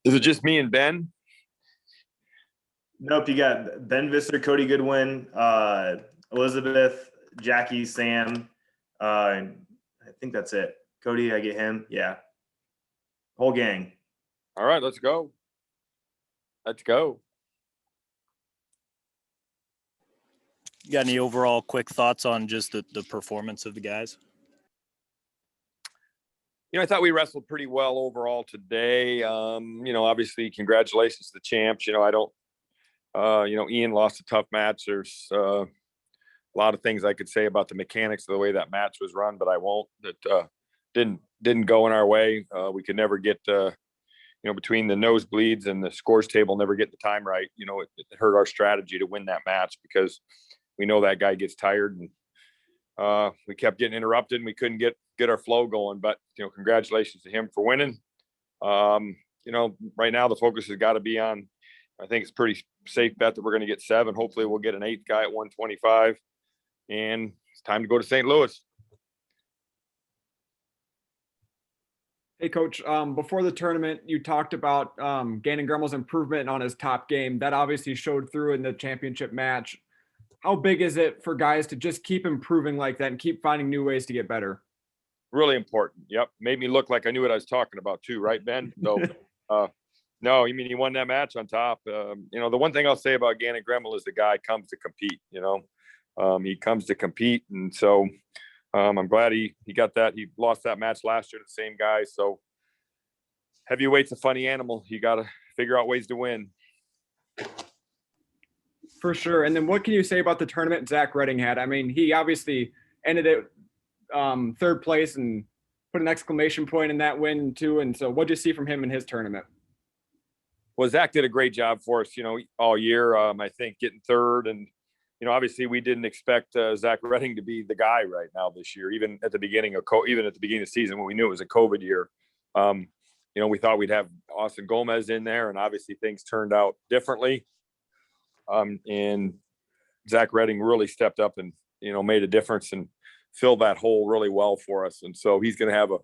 Is it just me and Ben? Nope, you got Ben Visser, Cody Goodwin, Elizabeth, Jackie, Sam. I think that's it. Cody, I get him. Yeah. Whole gang. All right, let's go. Let's go. You got any overall quick thoughts on just the performance of the guys? I thought we wrestled pretty well overall today. Obviously, congratulations to the champs. I don't, Ian lost a tough match. There's a lot of things I could say about the mechanics of the way that match was run, but I won't. That didn't go in our way. We could never get, between the nosebleeds and the scores table, never get the time right. It hurt our strategy to win that match because we know that guy gets tired, and we kept getting interrupted and we couldn't get our flow going. But congratulations to him for winning. Right now the focus has got to be on, I think it's pretty safe bet that we're going to get 7. Hopefully we'll get an 8th guy at 125, and it's time to go to St. Louis. Hey, Coach, before the tournament, you talked about Gannon Grummel's improvement on his top game. That obviously showed through in the championship match. How big is it for guys to just keep improving like that and keep finding new ways to get better? Really important. Yep. Made me look like I knew what I was talking about too, right, Ben? So, no, he won that match on top. The one thing I'll say about Gannon Grummel is the guy comes to compete, he comes to compete. And so I'm glad he got that. He lost that match last year to the same guy. So heavyweight's a funny animal. You got to figure out ways to win. For sure. And then what can you say about the tournament Zach Redding had? I mean, he obviously ended it 3rd place and put an exclamation point in that win too. And so what'd you see from him in his tournament? Well, Zach did a great job for us, all year. I think getting 3rd, and obviously we didn't expect Zach Redding to be the guy right now this year, even at the beginning of the season when we knew it was a COVID year. We thought we'd have Austin Gomez in there, and obviously things turned out differently. And Zach Redding really stepped up and, made a difference and filled that hole really well for us. And so he's going to have a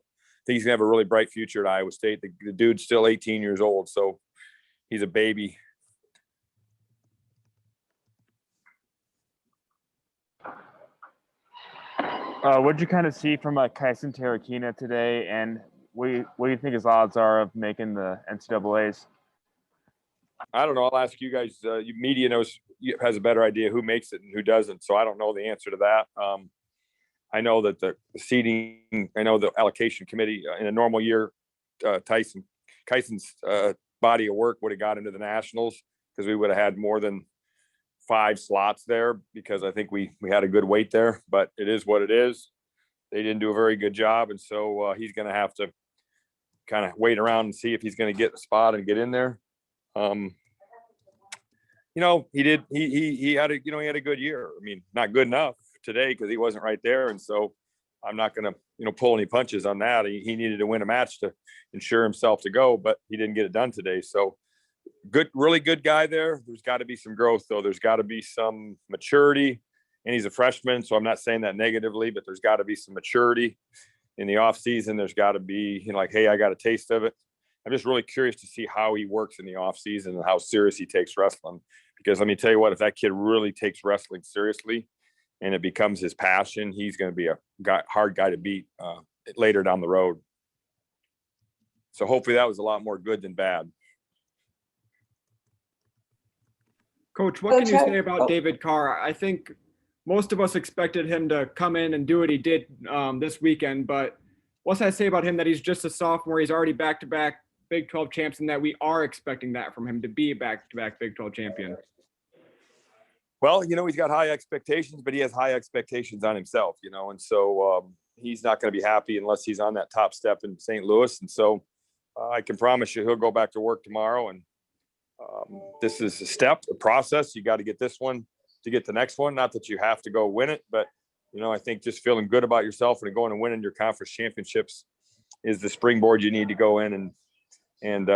really bright future at Iowa State. The dude's still 18 years old, so he's a baby. What did you kind of see from Kyson Terrakina today, and what do you think his odds are of making the NCAAs? I don't know. I'll ask you guys. Media has a better idea who makes it and who doesn't, so I don't know the answer to that. I know that the seeding, I know the allocation committee in a normal year, Kyson's body of work would have got into the nationals because we would have had more than 5 slots there, because I think we had a good weight there, but it is what it is. They didn't do a very good job. And so he's going to have to kind of wait around and see if he's going to get a spot and get in there. He had a good year. I mean, not good enough today because he wasn't right there. And so I'm not going to, pull any punches on that. He needed to win a match to ensure himself to go, but he didn't get it done today. So really good guy there. There's got to be some growth though. There's got to be some maturity, and he's a freshman. So I'm not saying that negatively, but there's got to be some maturity in the off season. There's got to be, like, hey, I got a taste of it. I'm just really curious to see how he works in the off season and how serious he takes wrestling. Because let me tell you what, if that kid really takes wrestling seriously and it becomes his passion, he's going to be a hard guy to beat later down the road. So hopefully that was a lot more good than bad. Coach, what can you say about David Carr? I think most of us expected him to come in and do what he did this weekend, but what's that say about him that he's just a sophomore? He's already back-to-back Big 12 champs, and that we are expecting that from him to be a back-to-back Big 12 champion. Well, he's got high expectations, but he has high expectations on himself, and so he's not going to be happy unless he's on that top step in St. Louis. And so I can promise you he'll go back to work tomorrow. And this is a process. You got to get this one to get the next one. Not that you have to go win it, but, I think just feeling good about yourself and going and winning your conference championships is the springboard you need to go in and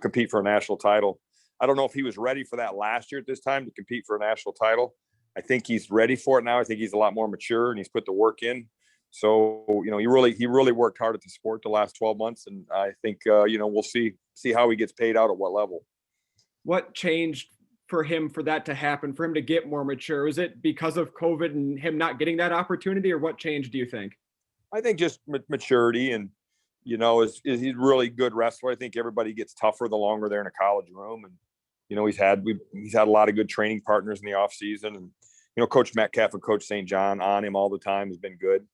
compete for a national title. I don't know if he was ready for that last year at this time to compete for a national title. I think he's ready for it now. I think he's a lot more mature and he's put the work in. So, he really worked hard at the sport the last 12 months. And I think, we'll see how he gets paid out at what level. What changed for him for that to happen, for him to get more mature? Was it because of COVID and him not getting that opportunity, or what changed, do you think? I think just maturity and, is he's really good wrestler. I think everybody gets tougher the longer they're in a college room. And, he's had a lot of good training partners in the off season. And, Coach Metcalf and Coach St. John on him all the time has been good.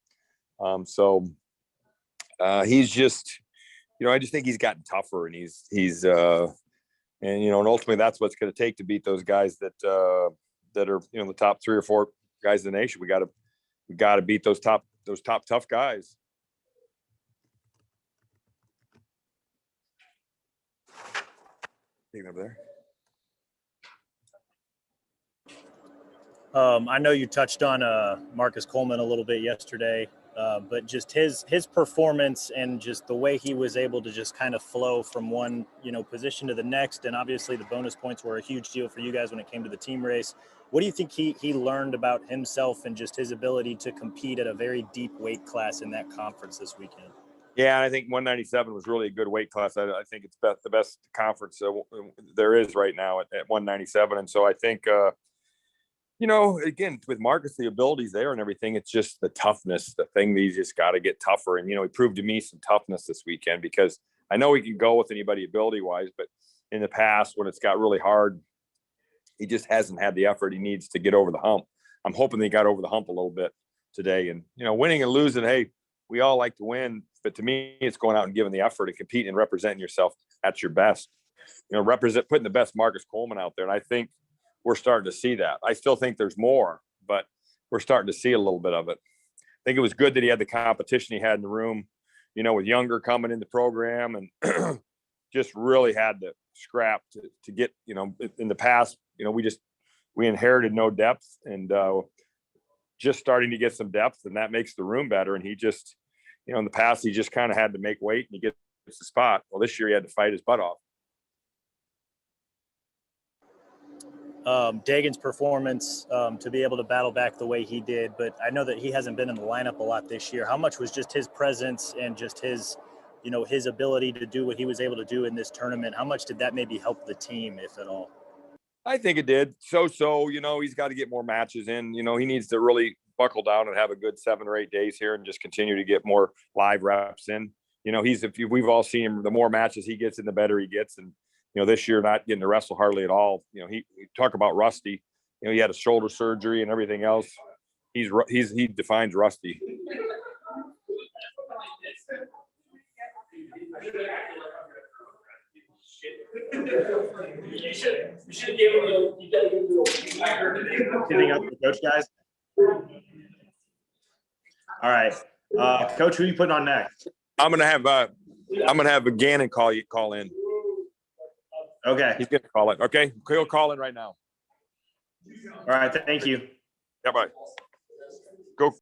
He's just, I just think he's gotten tougher, and and ultimately that's what's going to take to beat those guys that are, the top 3 or 4 guys in the nation. We got to beat those top tough guys. Taking over there. I know you touched on Marcus Coleman a little bit yesterday, but just his performance and just the way he was able to just kind of flow from one, position to the next. And obviously the bonus points were a huge deal for you guys when it came to the team race. What do you think he learned about himself and just his ability to compete at a very deep weight class in that conference this weekend? Yeah, I think 197 was really a good weight class. I think it's the best conference there is right now at 197. And so I think, again, with Marcus, the abilities there and everything, it's just the toughness, the thing that he's just got to get tougher. And, he proved to me some toughness this weekend, because I know he can go with anybody ability wise, but in the past, when it's got really hard, he just hasn't had the effort he needs to get over the hump. I'm hoping he got over the hump a little bit today. And, winning and losing, hey, we all like to win, but to me, it's going out and giving the effort and competing and representing yourself at your best. Putting the best Marcus Coleman out there. And I think we're starting to see that. I still think there's more, but we're starting to see a little bit of it. I think it was good that he had the competition he had in the room, with Younger coming in the program, and just really had to scrap to get, in the past, we inherited no depth, and just starting to get some depth, and that makes the room better. And he just, in the past, he just kind of had to make weight and he gets the spot. Well, this year he had to fight his butt off. Dagan's performance, to be able to battle back the way he did, but I know that he hasn't been in the lineup a lot this year. How much was just his presence and just his, his ability to do what he was able to do in this tournament? How much did that maybe help the team, if at all? I think it did. So, he's got to get more matches in. He needs to really buckle down and have a good 7 or 8 days here and just continue to get more live reps in. We've all seen him, the more matches he gets in, the better he gets. And, this year not getting to wrestle hardly at all. He talk about rusty. He had a shoulder surgery and everything else. He defines rusty. You should have given him giving up the coach, guys. All right, Coach, who are you putting on next? I'm gonna have Gannon call in. Okay, he's gonna call it. Okay, he'll call in right now. All right, thank you. Yeah, bye.